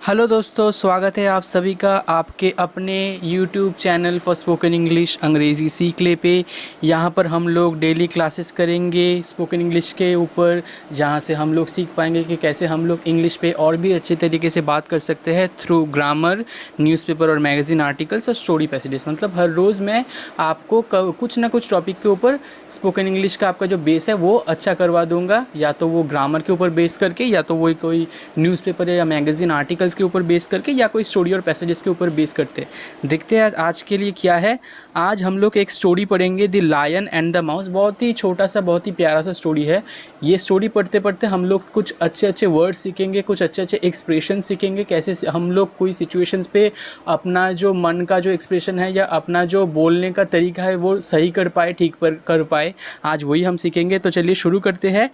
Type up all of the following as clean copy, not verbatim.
Hello दोस्तों, स्वागत है आप सभी का आपके अपने YouTube channel for spoken English अंग्रेज़ी सीख ले पे। यहाँ पर हम लोग डेली क्लासेस करेंगे स्पोकन इंग्लिश के ऊपर, जहाँ से हम लोग सीख पाएंगे कि कैसे हम लोग इंग्लिश पे और भी अच्छे तरीके से बात कर सकते हैं थ्रू ग्रामर, न्यूज़पेपर और मैगज़ीन आर्टिकल्स और स्टोरी पैसेजेस। मतलब हर रोज़ मैं आपको कुछ ना कुछ टॉपिक के ऊपर स्पोकन इंग्लिश का आपका जो बेस है वो अच्छा करवा दूँगा, या तो वो ग्रामर के ऊपर बेस करके, या तो वो कोई न्यूज़पेपर या मैगज़ीन आर्टिकल्स के ऊपर बेस करके, या कोई स्टोरी और पैसेजेस के ऊपर बेस करते। देखते हैं आज के लिए क्या है। आज हम लोग एक स्टोरी पढ़ेंगे, the lion and the mouse. बहुत ही छोटा सा, बहुत ही प्यारा सा स्टोरी है। ये स्टोरी पढ़ते पढ़ते हम लोग कुछ अच्छे अच्छे वर्ड सीखेंगे, कुछ अच्छे अच्छे एक्सप्रेशन सीखेंगे, कैसे हम लोग कोई सिचुएशंस पे अपना जो मन का जो एक्सप्रेशन है या अपना जो बोलने का तरीका है वो सही कर पाए, ठीक पर कर पाए। आज वही हम सीखेंगे। तो चलिए शुरू करते हैं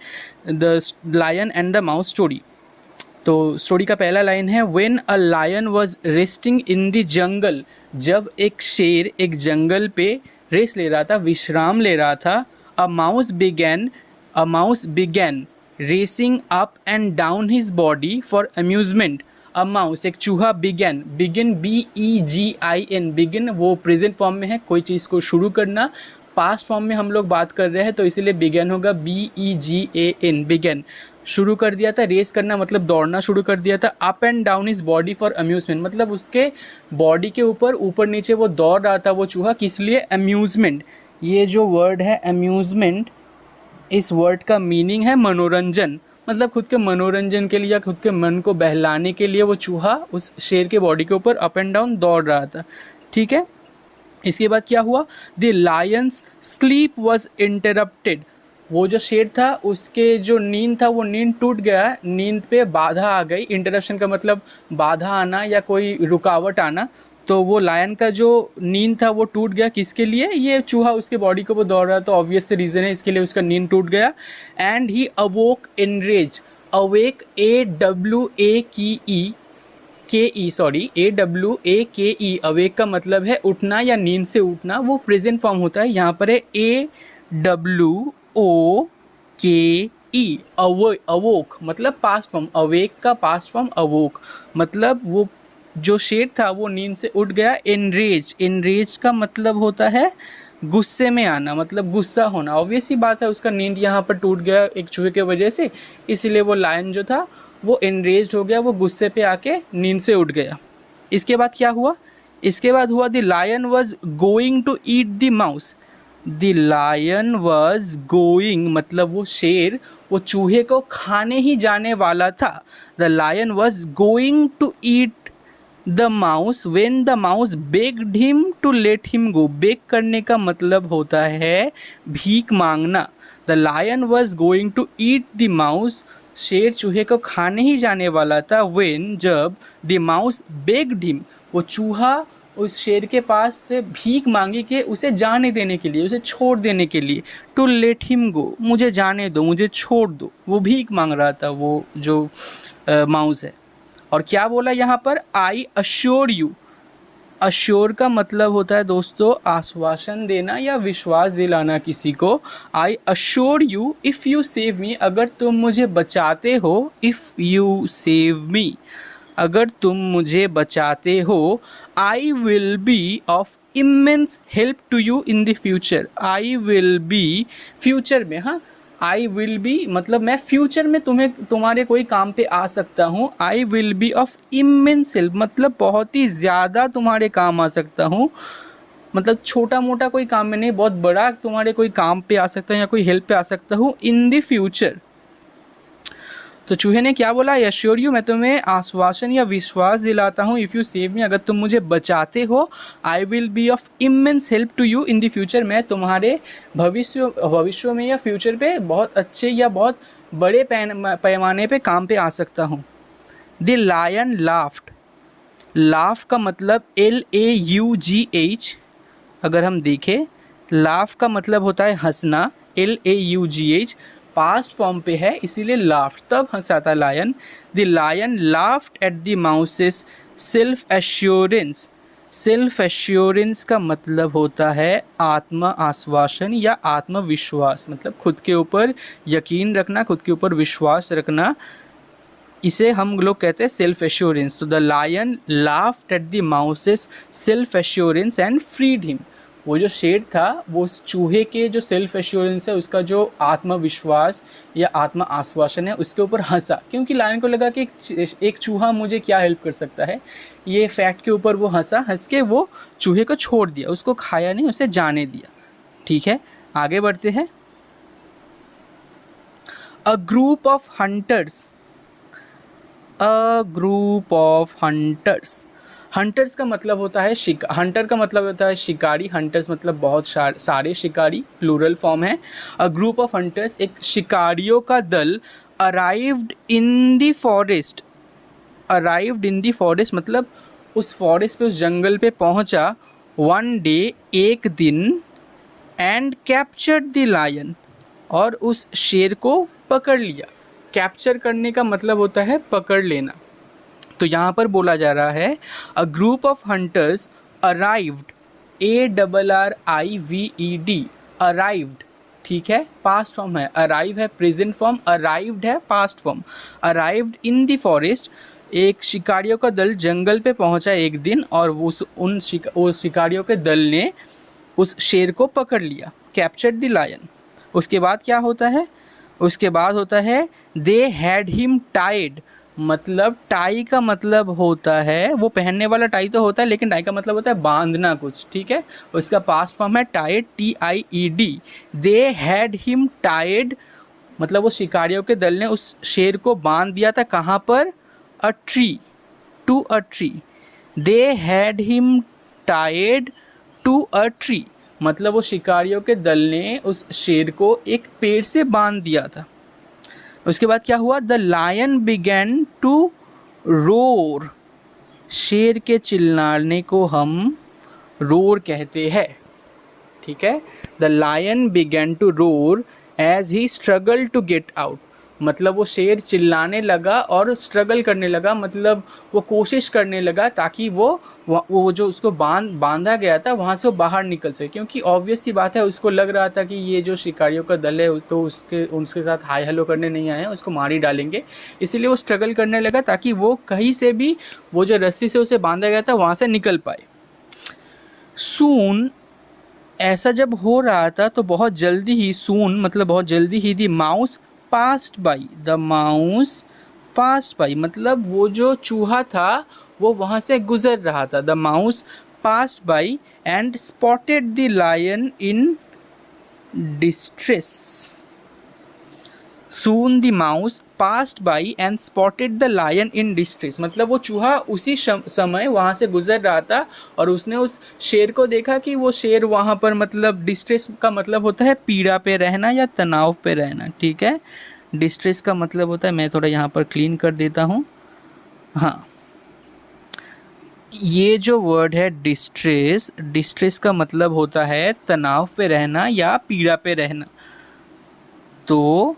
the lion and the mouse story. तो स्टोरी का पहला लाइन है, when a lion was resting in the jungle. जब एक शेर एक जंगल पे रेस्ट ले रहा था, विश्राम ले रहा था। A mouse began racing up and down his body for amusement. A mouse, एक चूहा, बिगैन, BEGIN, बिगिन वो प्रेजेंट फॉर्म में है, कोई चीज़ को शुरू करना। पास्ट फॉर्म में हम लोग बात कर रहे हैं तो इसीलिए बिगैन होगा, BEGAN, बिगैन, शुरू कर दिया था। रेस करना मतलब दौड़ना शुरू कर दिया था। Up and down is body for amusement, मतलब उसके बॉडी के ऊपर ऊपर नीचे वो दौड़ रहा था वो चूहा, किस लिए? अम्यूजमेंट। ये जो वर्ड है अम्यूजमेंट, इस वर्ड का मीनिंग है मनोरंजन। मतलब खुद के मनोरंजन के लिए या खुद के मन को बहलाने के लिए वो चूहा उस शेर के बॉडी के ऊपर अप एंड डाउन दौड़ रहा था। ठीक है, इसके बाद क्या हुआ? The Lions sleep was interrupted. वो जो शेर था उसके जो नींद था वो नींद टूट गया, नींद पे बाधा आ गई। इंटरप्शन का मतलब बाधा आना या कोई रुकावट आना। तो वो लायन का जो नींद था वो टूट गया, किसके लिए? ये चूहा उसके बॉडी को वो दौड़ रहा, तो ऑब्वियस से रीज़न है, इसके लिए उसका नींद टूट गया। And he अवोक enrage. Awake, AWAKE, awake का मतलब है उठना या नींद से उठना, वो प्रेजेंट फॉर्म होता है। यहाँ पर है AWOKE, अवोक मतलब पास्ट फॉर्म। अवेक का पास्ट फॉर्म अवोक, मतलब वो जो शेर था वो नींद से उठ गया। एनरेज का मतलब होता है गुस्से में आना, मतलब गुस्सा होना। ऑब्वियस ही बात है, उसका नींद यहाँ पर टूट गया एक चूहे के वजह से, इसीलिए वो लायन जो था वो एनरेज्ड हो गया, वो गुस्से पे आके नींद से उठ गया। इसके बाद क्या हुआ? इसके बाद हुआ, the lion was going to eat the mouse. The lion was going मतलब वो शेर वो चूहे को खाने ही जाने वाला था। The lion was going to eat the mouse when the mouse begged him to let him go. Beg करने का मतलब होता है भीख मांगना। The lion was going to eat the mouse, शेर चूहे को खाने ही जाने वाला था। व्हेन, जब, द माउस बेग्ड हिम, वो चूहा उस शेर के पास से भीख मांगी कि उसे जाने देने के लिए, उसे छोड़ देने के लिए। टू लेट हिम गो, मुझे जाने दो, मुझे छोड़ दो। वो भीख मांग रहा था वो जो माउस है। और क्या बोला यहाँ पर? आई अश्योर यू। अश्योर का मतलब होता है दोस्तों आश्वासन देना या विश्वास दिलाना किसी को। I assure you if you save me, अगर तुम मुझे बचाते हो। इफ़ यू सेव मी, अगर तुम मुझे बचाते हो। I will be of immense help to you in the future. I will be, future में, हाँ, आई विल बी मतलब मैं फ्यूचर में तुम्हारे कोई काम पे आ सकता हूँ। आई will be of immense help मतलब बहुत ही ज़्यादा तुम्हारे काम आ सकता हूँ। मतलब छोटा मोटा कोई काम में नहीं, बहुत बड़ा तुम्हारे कोई काम पे आ सकता हूँ या कोई हेल्प पे आ सकता हूँ इन द फ्यूचर। तो चूहे ने क्या बोला? आई अश्योर यू, मैं तुम्हें आश्वासन या विश्वास दिलाता हूँ। इफ़ यू सेव मी, अगर तुम मुझे बचाते हो। I will be of immense help to you in the future, मैं तुम्हारे भविष्य में या फ्यूचर पे बहुत अच्छे या बहुत बड़े पैमाने पे काम पे आ सकता हूँ। The lion laughed. लाफ का मतलब LAUGH। अगर हम देखें, लाफ का मतलब होता है हंसना, LAUGH, पास्ट फॉर्म पे है इसीलिए लाफ्ड, तब हंसा था lion. The lion laughed at the mouse's self assurance. Self assurance का मतलब होता है आत्म आश्वासन या आत्मविश्वास, मतलब खुद के ऊपर यकीन रखना, खुद के ऊपर विश्वास रखना। इसे हम लोग कहते हैं सेल्फ एश्योरेंस। तो the lion laughed at the mouse's self assurance and freed him. वो जो शेर था वो उस चूहे के जो सेल्फ एश्योरेंस है, उसका जो आत्मविश्वास या आत्म आश्वासन है, उसके ऊपर हंसा, क्योंकि लायन को लगा कि एक चूहा मुझे क्या हेल्प कर सकता है। ये फैक्ट के ऊपर वो हंस के वो चूहे को छोड़ दिया, उसको खाया नहीं, उसे जाने दिया। ठीक है, आगे बढ़ते हैं। A group of hunters, a group of hunters. Hunters का मतलब होता है हंटर का मतलब होता है शिकारी। हंटर्स मतलब बहुत सारे शिकारी, प्लूरल फॉर्म है। अ ग्रुप ऑफ हंटर्स, एक शिकारियों का दल। Arrived in the forest, arrived in the forest मतलब उस फॉरेस्ट पे, उस जंगल पे पहुंचा। वन डे, एक दिन। एंड कैप्चर्ड द लायन, और उस शेर को पकड़ लिया। कैप्चर करने का मतलब होता है पकड़ लेना। तो यहाँ पर बोला जा रहा है a group of hunters arrived, ARRIVED, arrived. ठीक है, पास्ट फॉर्म है, अराइव है प्रेजेंट फॉर्म, अराइव्ड है past form. Arrived in the forest, एक शिकारियों का दल जंगल पे पहुंचा एक दिन, और उन शिकारियों के दल ने उस शेर को पकड़ लिया। Captured the lion. उसके बाद क्या होता है? उसके बाद होता है दे हैड हिम टाइड। मतलब टाई का मतलब होता है, वो पहनने वाला टाई तो होता है, लेकिन टाई का मतलब होता है बांधना कुछ। ठीक है, उसका पास्ट फॉर्म है tied, TIED। They had him tied मतलब वो शिकारियों के दल ने उस शेर को बांध दिया था। कहाँ पर? A tree, to a tree. They had him tied to a tree मतलब वो शिकारियों के दल ने उस शेर को एक पेड़ से बांध दिया था। उसके बाद क्या हुआ? The lion began to roar. शेर के चिल्लाने को हम रोर कहते हैं। ठीक है, the lion began to roar as he struggle to get out. मतलब वो शेर चिल्लाने लगा और स्ट्रगल करने लगा, मतलब वो कोशिश करने लगा ताकि वो जो उसको बांधा गया था वहाँ से वो बाहर निकल सके, क्योंकि ऑब्वियस सी बात है, उसको लग रहा था कि ये जो शिकारियों का दल है तो उसके साथ हाय हेलो करने नहीं आए हैं, उसको मार ही डालेंगे। इसीलिए वो स्ट्रगल करने लगा ताकि वो कहीं से भी वो जो रस्सी से उसे बांधा गया था वहाँ से निकल पाए। सून, ऐसा जब हो रहा था तो बहुत जल्दी ही, सून मतलब बहुत जल्दी ही, the mouse passed by, the mouse passed by मतलब वो जो चूहा था वो वहाँ से गुजर रहा था। The mouse passed by and spotted the lion in distress. Soon the mouse passed by and spotted the lion in distress मतलब वो चूहा उसी समय वहाँ से गुजर रहा था और उसने उस शेर को देखा कि वो शेर वहाँ पर, मतलब डिस्ट्रेस का मतलब होता है पीड़ा पे रहना या तनाव पे रहना। ठीक है, डिस्ट्रेस का मतलब होता है, मैं थोड़ा यहाँ पर क्लीन कर देता हूँ। हाँ, ये जो वर्ड है डिस्ट्रेस, डिस्ट्रेस का मतलब होता है तनाव पे रहना या पीड़ा पे रहना। तो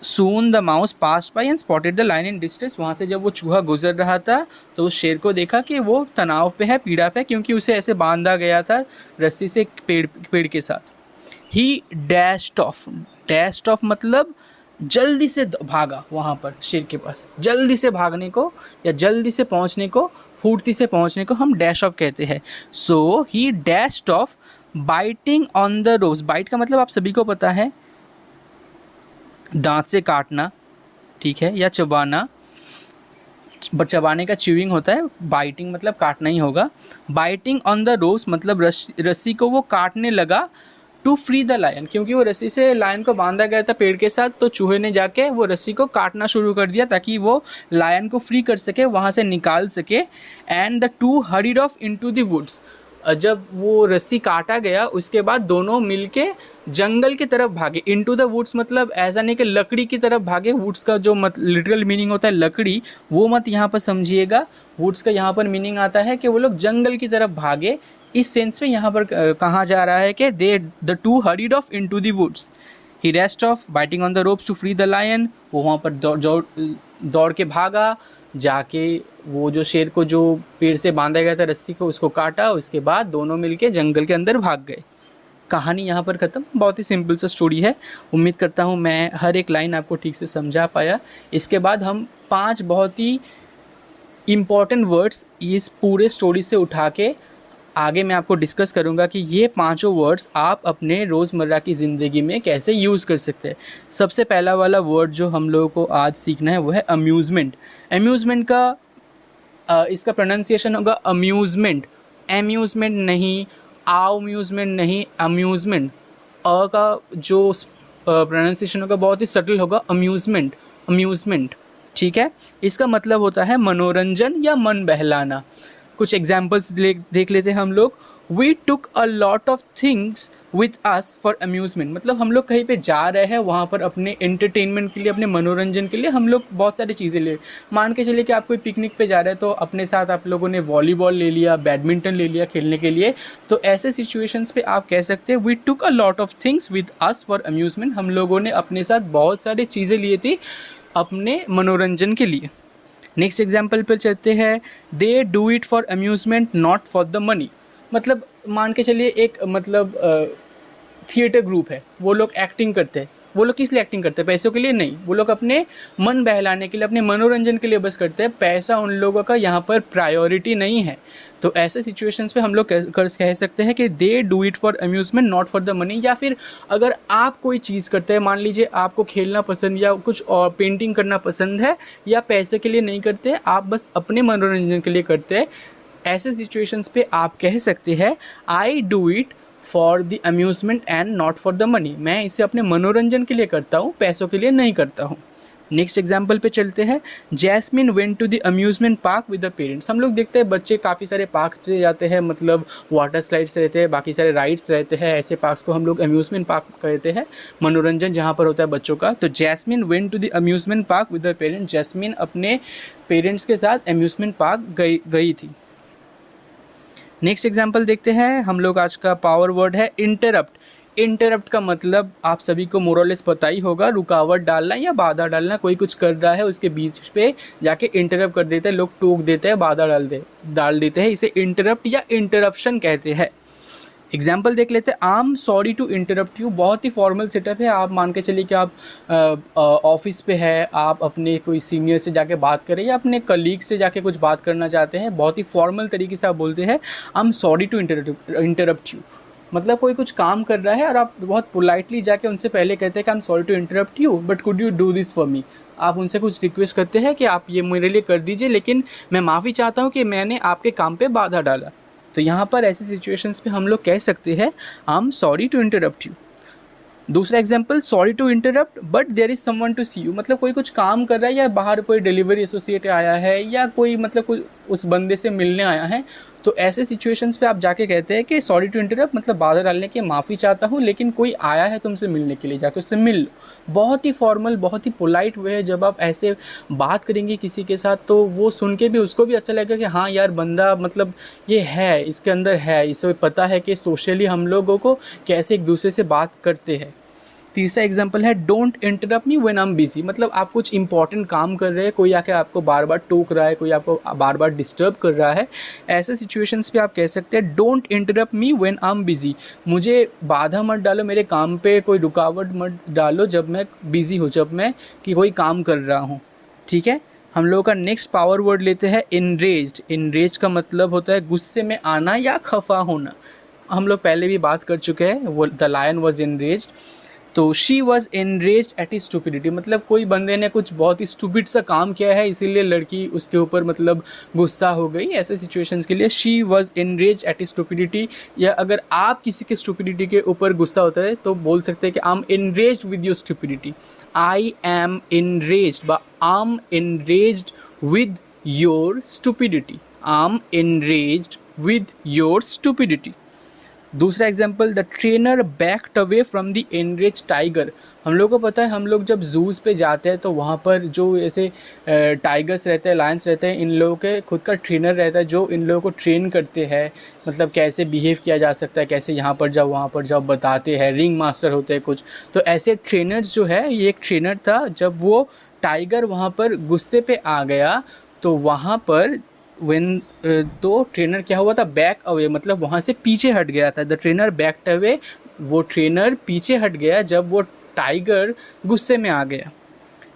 soon the mouse pass by and spotted the lion in distress, वहाँ से जब वो चूहा गुजर रहा था तो उस शेर को देखा कि वो तनाव पे है, पीड़ा पे, क्योंकि उसे ऐसे बांधा गया था रस्सी से पेड़ के साथ। ही डैश्ड ऑफ, डैश्ड ऑफ मतलब जल्दी से भागा वहाँ पर शेर के पास। जल्दी से भागने को या जल्दी से पहुँचने को, फुर्ती से पहुँचने को हम डैश ऑफ कहते हैं। So he dashed off biting on the rose. Bite का मतलब आप सभी को पता है, दांत से काटना, ठीक है, या चबाना। चबाने का च्यूइंग होता है, बाइटिंग मतलब काटना ही होगा। बाइटिंग ऑन द रोज मतलब रस्सी को वो काटने लगा। टू फ्री द लायन, क्योंकि वो रस्सी से लायन को बांधा गया था पेड़ के साथ, तो चूहे ने जाके वो रस्सी को काटना शुरू कर दिया ताकि वो लायन को फ्री कर सके, वहाँ से निकाल सके। And the two hurried off into the woods. जब वो रस्सी काटा गया उसके बाद दोनों मिलके जंगल की तरफ भागे। इनटू द वुड्स मतलब ऐसा नहीं कि लकड़ी की तरफ भागे, वुड्स का जो लिटरल मीनिंग होता है लकड़ी, वो मत यहाँ पर समझिएगा। वुड्स का यहाँ पर मीनिंग आता है कि वो लोग जंगल की तरफ भागे। इस सेंस में यहाँ पर कहा जा रहा है कि the two hurried off into the woods. He rest of biting on the ropes to free the lion. वो वहाँ पर दौड़ के भागा, जाके वो जो शेर को जो पेड़ से बांधा गया था रस्सी को, उसको काटा। उसके बाद दोनों मिलके जंगल के अंदर भाग गए। कहानी यहाँ पर ख़त्म। बहुत ही सिंपल सा स्टोरी है। उम्मीद करता हूँ मैं हर एक लाइन आपको ठीक से समझा पाया। इसके बाद हम 5 बहुत ही इम्पॉर्टेंट वर्ड्स इस पूरे स्टोरी से उठा के आगे मैं आपको डिस्कस करूंगा कि ये पांचों वर्ड्स आप अपने रोज़मर्रा की ज़िंदगी में कैसे यूज़ कर सकते हैं। सबसे पहला वाला वर्ड जो हम लोगों को आज सीखना है वो है अम्यूज़मेंट। अम्यूज़मेंट का इसका प्रोनाउंसिएशन होगा अम्यूज़मेंट, एम्यूज़मेंट नहीं, आम्यूज़मेंट नहीं, अम्यूज़मेंट। अ का जो प्रोनाउंसिएशन होगा बहुत ही सटल होगा, अम्यूज़मेंट, अम्यूज़मेंट। ठीक है, इसका मतलब होता है मनोरंजन या मन बहलाना। कुछ एग्जाम्पल्स देख लेते हैं हम लोग। We took a lot of things with us for amusement, मतलब हम लोग कहीं पे जा रहे हैं, वहाँ पर अपने एंटरटेनमेंट के लिए, अपने मनोरंजन के लिए हम लोग बहुत सारी चीज़ें ले। मान के चलिए कि आप कोई पिकनिक पे जा रहे हैं तो अपने साथ आप लोगों ने वॉलीबॉल ले लिया, बैडमिंटन ले लिया खेलने के लिए। तो ऐसे सिचुएशंस पे आप कह सकते हैं we took a lot of things with us for amusement. हम लोगों ने अपने साथ बहुत सारी चीज़ें लिए थी अपने मनोरंजन के लिए। नेक्स्ट एग्जाम्पल पर चलते हैं। They do it for amusement not for the money, मतलब मान के चलिए एक मतलब थिएटर ग्रुप है, वो लोग एक्टिंग करते हैं। वो लोग किस लिए एक्टिंग करते हैं? पैसों के लिए नहीं, वो लोग अपने मन बहलाने के लिए, अपने मनोरंजन के लिए बस करते हैं। पैसा उन लोगों का यहाँ पर प्रायोरिटी नहीं है। तो ऐसे सिचुएशंस पे हम लोग कह सकते हैं कि they do it for amusement not for the money. या फिर अगर आप कोई चीज़ करते हैं, मान लीजिए आपको खेलना पसंद या कुछ और पेंटिंग करना पसंद है, या पैसे के लिए नहीं करते, आप बस अपने मनोरंजन के लिए करते हैं। ऐसे सिचुएशंस पे आप कह सकते हैं I do it for the amusement and not for the money. मैं इसे अपने मनोरंजन के लिए करता हूँ, पैसों के लिए नहीं करता हूँ। नेक्स्ट एग्जाम्पल पे चलते हैं। Jasmine went to the amusement park with the parents. हम लोग देखते हैं बच्चे काफ़ी सारे पार्क से जाते हैं, मतलब वाटर स्लाइड्स रहते हैं, बाकी सारे राइड्स रहते हैं। ऐसे पार्क्स को हम लोग अम्यूज़मेंट पार्क कहते हैं, मनोरंजन जहाँ पर होता है बच्चों का। तो Jasmine went to the amusement park with the parents. Jasmine अपने पेरेंट्स के साथ अम्यूज़मेंट पार्क गई थी। नेक्स्ट एग्जाम्पल देखते हैं हम लोग। आज का पावर वर्ड है इंटरप्ट। इंटरप्ट का मतलब आप सभी को मोरलेस पता ही होगा, रुकावट डालना या बाधा डालना। कोई कुछ कर रहा है उसके बीच पे जाके इंटरप्ट कर देते हैं, लोग टोक देते हैं, बाधा डाल देते हैं, इसे इंटरप्ट या इंटरप्शन कहते हैं। एग्जाम्पल देख लेते हैं। I am sorry to interrupt you. बहुत ही फॉर्मल सेटअप है। आप मान के चलिए कि आप ऑफिस पे है, आप अपने कोई सीनियर से जाके बात करें या अपने कलीग से जाके कुछ बात करना चाहते हैं, बहुत ही फॉर्मल तरीके से आप बोलते हैं I am sorry to interrupt you. मतलब कोई कुछ काम कर रहा है और आप बहुत पोलाइटली जाके उनसे पहले कहते हैं कि I am sorry to interrupt you but could you do this for me. आप उनसे कुछ रिक्वेस्ट करते हैं कि आप ये मेरे लिए कर दीजिए, लेकिन मैं माफ़ी चाहता हूँ कि मैंने आपके काम पे बाधा डाला। तो यहाँ पर ऐसी सिचुएशंस पे हम लोग कह सकते हैं I am sorry to interrupt you. दूसरा example, sorry to interrupt but there is someone to see you. मतलब कोई कुछ काम कर रहा है या बाहर कोई डिलीवरी एसोसिएट आया है या कोई मतलब कोई उस बंदे से मिलने आया है, तो ऐसे सिचुएशंस पे आप जाके कहते हैं कि सॉरी टू इंटरप्ट, मतलब बाधा डालने की माफ़ी चाहता हूँ, लेकिन कोई आया है तुमसे मिलने के लिए, जाके उससे मिल लो। बहुत ही फॉर्मल, बहुत ही पोलाइट वे है। जब आप ऐसे बात करेंगे किसी के साथ तो वो सुन के भी उसको भी अच्छा लगेगा कि हाँ यार बंदा मतलब ये है, इसके अंदर है, इसे पता है कि सोशली हम लोगों को कैसे एक दूसरे से बात करते हैं। तीसरा एग्जाम्पल है don't interrupt me when I am busy. मतलब आप कुछ इंपॉर्टेंट काम कर रहे हैं, कोई आके आपको बार बार टोक रहा है, कोई आपको बार बार डिस्टर्ब कर रहा है। ऐसे सिचुएशंस पे आप कह सकते हैं don't interrupt me when I am busy. मुझे बाधा मत डालो, मेरे काम पे कोई रुकावट मत डालो जब मैं बिजी हूँ, जब मैं कोई काम कर रहा हूँ। ठीक है, हम लोगों का नेक्स्ट पावर वर्ड लेते हैं इनरेज्ड। इनरेज का मतलब होता है गुस्से में आना या खफा होना। हम लोग पहले भी बात कर चुके हैं, वो द लायन वॉज इनरेज्ड। तो she was enraged at he stupidity, मतलब कोई बंदे ने कुछ बहुत ही स्टूपिड सा काम किया है, इसीलिए लड़की उसके ऊपर मतलब गुस्सा हो गई। ऐसे सिचुएशंस के लिए she was enraged at he stupidity. या अगर आप किसी के स्टूपिडिटी के ऊपर गुस्सा होता है तो बोल सकते हैं कि I am enraged with your stupidity. I am enraged बा I am enraged with your stupidity. I am enraged with your stupidity. दूसरा example, the trainer backed away from the enrage tiger. हम लोग को पता है, हम लोग जब जूस पे जाते हैं तो वहाँ पर जो ऐसे टाइगर्स रहते हैं, लायंस रहते हैं, इन लोगों के खुद का ट्रेनर रहता है जो इन लोगों को ट्रेन करते हैं, मतलब कैसे बिहेव किया जा सकता है, कैसे यहाँ पर जाओ वहाँ पर जाओ बताते हैं। रिंग मास्टर होते हैं कुछ। तो ऐसे ट्रेनर्स जो है, ये एक ट्रेनर था, जब वो टाइगर वहाँ पर गुस्से पे आ गया तो वहाँ पर तो ट्रेनर क्या हुआ था, बैक अवे, मतलब वहाँ से पीछे हट गया था। द ट्रेनर बैक्ड अवे वो ट्रेनर पीछे हट गया जब वो टाइगर गुस्से में आ गया।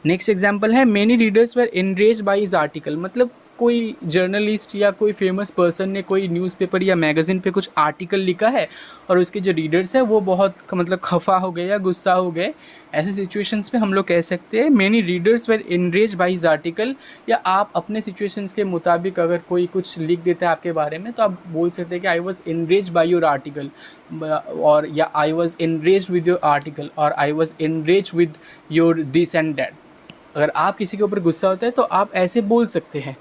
नेक्स्ट एग्जाम्पल है many readers were enrage by his article, मतलब कोई जर्नलिस्ट या कोई फेमस पर्सन ने कोई न्यूज़पेपर या मैगज़ीन पे कुछ आर्टिकल लिखा है और उसके जो रीडर्स हैं वो बहुत मतलब खफा हो गए या गुस्सा हो गए। ऐसे सिचुएशंस पे हम लोग कह सकते हैं many readers were enrage by his article. या आप अपने सिचुएशंस के मुताबिक अगर कोई कुछ लिख देता है आपके बारे में तो आप बोल सकते हैं कि I was enrage by your article, और या I was enrage with your article, और I was enrage with your this and that. अगर आप किसी के ऊपर गुस्सा होता है तो आप ऐसे बोल सकते हैं,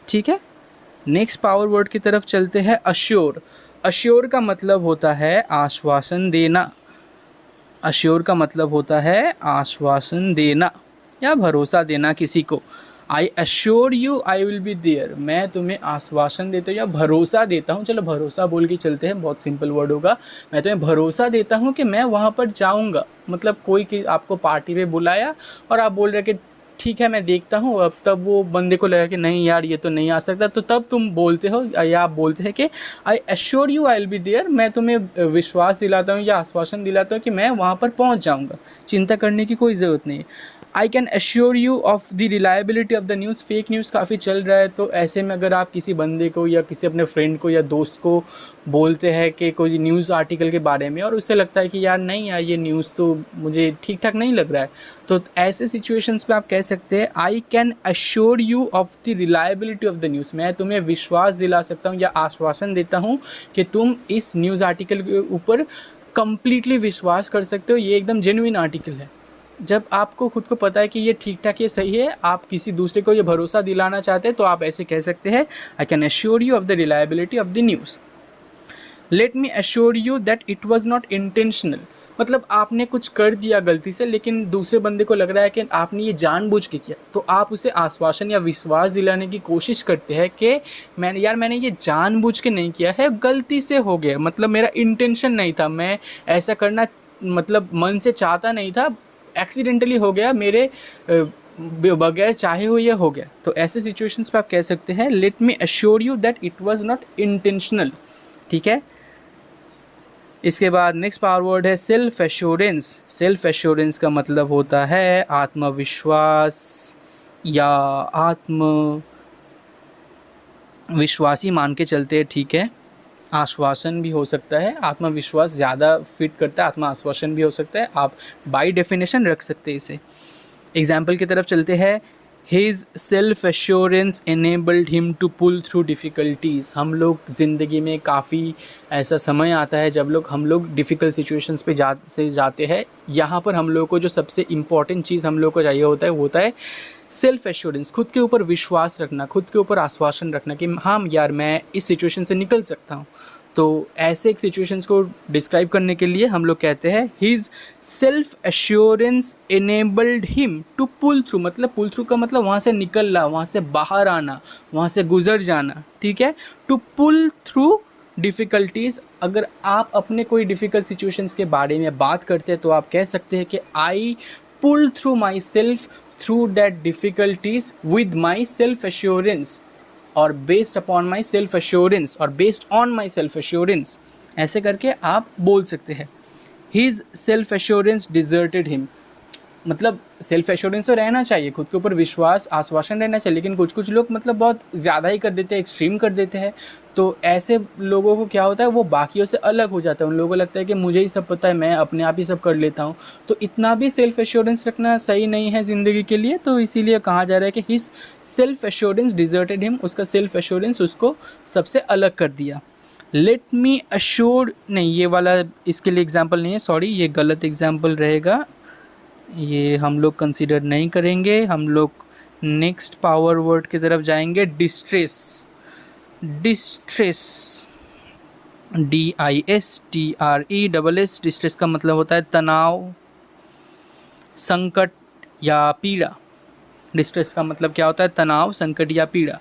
ठीक है। नेक्स्ट पावर वर्ड की तरफ चलते हैं अश्योर। अश्योर का मतलब होता है आश्वासन देना। अश्योर का मतलब होता है आश्वासन देना या भरोसा देना किसी को। I assure you I will be there, मैं तुम्हें आश्वासन देता हूँ या भरोसा देता हूँ, चलो भरोसा बोल के चलते हैं, बहुत सिंपल वर्ड होगा। मैं तुम्हें भरोसा देता हूँ कि मैं वहाँ पर जाऊँगा। मतलब कोई आपको पार्टी में बुलाया और आप बोल रहे कि ठीक है मैं देखता हूँ, अब तब वो बंदे को लगा कि नहीं यार ये तो नहीं आ सकता, तो तब तुम बोलते हो या आप बोलते हैं कि I assure you I will be there, मैं तुम्हें विश्वास दिलाता हूँ या आश्वासन दिलाता हूँ कि मैं वहाँ पर पहुँच जाऊँगा, चिंता करने की कोई ज़रूरत नहीं है। I can assure you of the reliability of the news. Fake news काफ़ी चल रहा है, तो ऐसे में अगर आप किसी बंदे को या किसी अपने फ्रेंड को या दोस्त को बोलते हैं कि कोई न्यूज़ आर्टिकल के बारे में और उससे लगता है कि यार नहीं यार ये न्यूज़ तो मुझे ठीक ठाक नहीं लग रहा है, तो ऐसे सिचुएशंस पे आप कह सकते हैं I can assure you of the reliability of the news. मैं तुम्हें विश्वास दिला सकता हूँ या आश्वासन देता हूँ कि तुम इस न्यूज़ आर्टिकल के ऊपर कंप्लीटली विश्वास कर सकते हो, ये एकदम जेन्युइन आर्टिकल है। जब आपको खुद को पता है कि ये ठीक ठाक ये सही है, आप किसी दूसरे को ये भरोसा दिलाना चाहते हैं, तो आप ऐसे कह सकते हैं I can assure you of the reliability of the news. Let me assure you that it was not intentional, मतलब आपने कुछ कर दिया गलती से लेकिन दूसरे बंदे को लग रहा है कि आपने ये जानबूझ के किया, तो आप उसे आश्वासन या विश्वास दिलाने की कोशिश करते हैं कि मैंने ये जानबूझ के नहीं किया है, गलती से हो गया, मतलब मेरा इंटेंशन नहीं था, मैं ऐसा करना मतलब मन से चाहता नहीं था, एक्सीडेंटली हो गया, मेरे बगैर चाहे हुए ये हो गया। तो ऐसे सिचुएशंस पे आप कह सकते हैं let me assure you that it was not intentional, ठीक है। इसके बाद नेक्स्ट पावर वर्ड है सेल्फ एश्योरेंस। सेल्फ एश्योरेंस का मतलब होता है आत्मविश्वास या आत्मविश्वासी मान के चलते हैं, ठीक है। आश्वासन भी हो सकता है, आत्मविश्वास ज़्यादा फिट करता है, आत्मा आश्वासन भी हो सकता है, आप बाय डेफिनेशन रख सकते हैं इसे। एग्जाम्पल की तरफ चलते हैं। His self assurance enabled him to pull through difficulties. हम लोग ज़िंदगी में काफ़ी ऐसा समय आता है जब हम लोग डिफ़िकल्ट सिचुएशंस पे जाते हैं। यहाँ पर हम लोग को जो सबसे इम्पॉर्टेंट चीज़ हम लोग को चाहिए होता है वो होता है सेल्फ एश्योरेंस, खुद के ऊपर विश्वास रखना, खुद के ऊपर आश्वासन रखना कि हाँ यार मैं इस सिचुएशन से निकल सकता हूँ। तो ऐसे एक सिचुएशंस को डिस्क्राइब करने के लिए हम लोग कहते हैं his self assurance enabled him to pull through, मतलब पुल थ्रू का मतलब वहाँ से निकलना, वहाँ से बाहर आना, वहाँ से गुजर जाना, ठीक है। टू पुल थ्रू डिफ़िकल्टीज़, अगर आप अपने कोई डिफ़िकल्ट सिचुएशंस के बारे में बात करते हैं तो आप कह सकते हैं कि I pull through my self through that difficulties with my self assurance और based upon my self assurance और based on my self assurance, ऐसे करके आप बोल सकते हैं। His self assurance deserted him, मतलब सेल्फ एश्योरेंस तो रहना चाहिए, खुद के ऊपर विश्वास आश्वासन रहना चाहिए, लेकिन कुछ लोग मतलब बहुत ज़्यादा ही कर देते हैं, एक्सट्रीम कर देते हैं। तो ऐसे लोगों को क्या होता है, वो बाकियों से अलग हो जाता है, उन लोगों को लगता है कि मुझे ही सब पता है, मैं अपने आप ही सब कर लेता हूँ। तो इतना भी सेल्फ एश्योरेंस रखना सही नहीं है ज़िंदगी के लिए, तो इसीलिए कहा जा रहा है कि his self assurance deserted him, उसका सेल्फ एश्योरेंस उसको सबसे अलग कर दिया। लेट मी अश्योर, नहीं ये वाला इसके लिए एग्जाम्पल नहीं है, सॉरी ये गलत एग्जाम्पल रहेगा, ये हम लोग कंसीडर नहीं करेंगे। हम लोग नेक्स्ट पावर वर्ड की तरफ जाएंगे, डिस्ट्रेस। डिस्ट्रेस DISTRESS, डिस्ट्रेस का मतलब होता है तनाव, संकट या पीड़ा। डिस्ट्रेस का मतलब क्या होता है, तनाव, संकट या पीड़ा।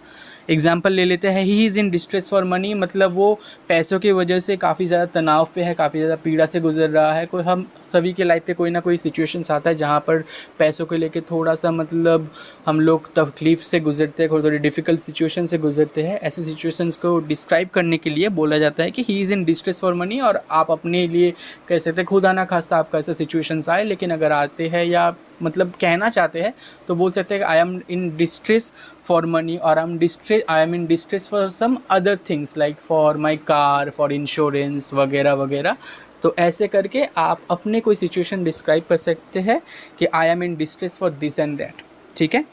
एग्जाम्पल ले लेते हैं, he is in distress for money, मतलब वो पैसों की वजह से काफ़ी ज़्यादा तनाव पे है, काफ़ी ज़्यादा पीड़ा से गुजर रहा है। कोई हम सभी के लाइफ पे कोई ना कोई सिचुएशंस आता है जहाँ पर पैसों को लेके थोड़ा सा मतलब हम लोग तकलीफ़ से गुजरते हैं, थोड़ी डिफ़िकल्ट सिचुएशन से गुजरते हैं। ऐसे सिचुएशंस को डिस्क्राइब करने के लिए बोला जाता है कि he is in distress for money. और आप अपने लिए कह सकते हैं खुदा ना खास्ता आपका ऐसा सिचुएशंस आए, लेकिन अगर आते हैं या मतलब कहना चाहते हैं तो बोल सकते हैं कि I am in distress for money, और I am in distress for some other things like for my car, for insurance वगैरह वगैरह। तो ऐसे करके आप अपने कोई सिचुएशन डिस्क्राइब कर सकते हैं कि I am in distress for this and that. ठीक है,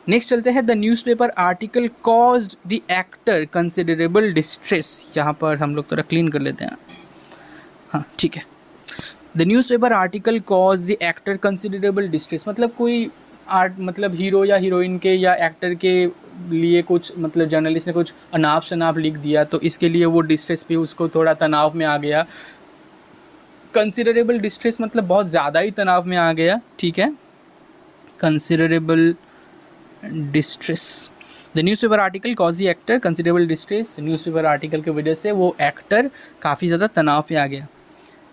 नेक्स्ट चलते हैं, the newspaper article caused the actor considerable distress. यहाँ पर हम लोग थोड़ा क्लीन कर लेते हैं, हाँ ठीक है। The newspaper article cause the actor considerable distress, मतलब कोई मतलब हीरो या हीरोइन के या एक्टर के लिए कुछ मतलब जर्नलिस्ट ने कुछ अनाप शनाप लिख दिया, तो इसके लिए वो डिस्ट्रेस पे उसको थोड़ा तनाव में आ गया। कंसिडरेबल डिस्ट्रेस मतलब बहुत ज़्यादा ही तनाव में आ गया। ठीक है, considerable distress, the newspaper article cause the actor considerable distress, newspaper article की वजह से वो एक्टर काफ़ी ज़्यादा तनाव में आ गया।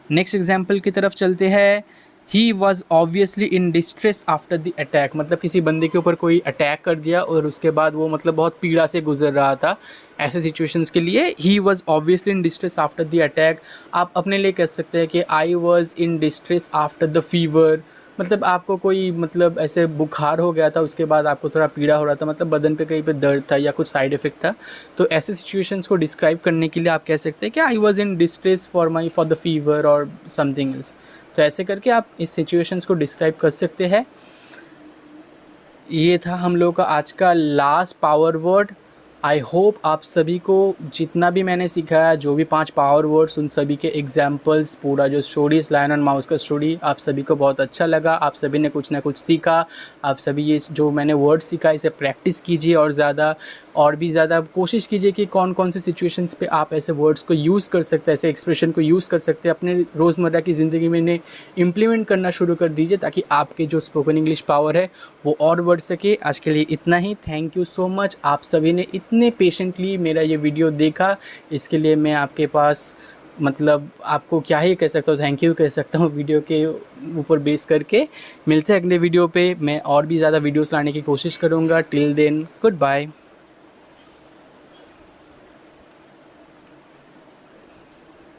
नेक्स्ट एग्जाम्पल की तरफ चलते हैं, he was obviously in distress after the attack, मतलब किसी बंदे के ऊपर कोई अटैक कर दिया और उसके बाद वो मतलब बहुत पीड़ा से गुजर रहा था। ऐसे सिचुएशंस के लिए he was obviously in distress after the attack. आप अपने लिए कह सकते हैं कि I was in distress after the fever, मतलब आपको कोई मतलब ऐसे बुखार हो गया था, उसके बाद आपको थोड़ा पीड़ा हो रहा था, मतलब बदन पे कहीं पे दर्द था या कुछ साइड इफेक्ट था। तो ऐसे सिचुएशंस को डिस्क्राइब करने के लिए आप कह सकते हैं कि I was in distress for the fever और समथिंग एल्स। तो ऐसे करके आप इस सिचुएशंस को डिस्क्राइब कर सकते हैं। ये था हम लोग का आज का last power word. I hope आप सभी को जितना भी मैंने सिखाया, जो भी 5 पावर वर्ड्स, उन सभी के एग्जाम्पल्स, पूरा जो स्टोरीज लायन एंड माउस का स्टोरी, आप सभी को बहुत अच्छा लगा। आप सभी ने कुछ ना कुछ सीखा। आप सभी ये जो मैंने वर्ड सीखा इसे प्रैक्टिस कीजिए और भी ज़्यादा कोशिश कीजिए कि कौन कौन से सिचुएशंस पे आप ऐसे वर्ड्स को यूज़ कर सकते हैं, ऐसे एक्सप्रेशन को यूज़ कर सकते हैं, अपने रोज़मर्रा की ज़िंदगी में इन्हें इम्प्लीमेंट करना शुरू कर दीजिए ताकि आपके जो स्पोकन इंग्लिश पावर है वो और बढ़ सके। आज के लिए इतना ही। थैंक यू सो मच, आप सभी ने इतने पेशेंटली मेरा ये वीडियो देखा, इसके लिए मैं आपके पास मतलब आपको क्या ही कह सकता हूँ, थैंक यू कह सकता हूँ वीडियो के ऊपर बेस करके। मिलते हैं अगले वीडियो पे, मैं और भी ज़्यादा वीडियोस लाने की कोशिश करूँगा। Till then good bye.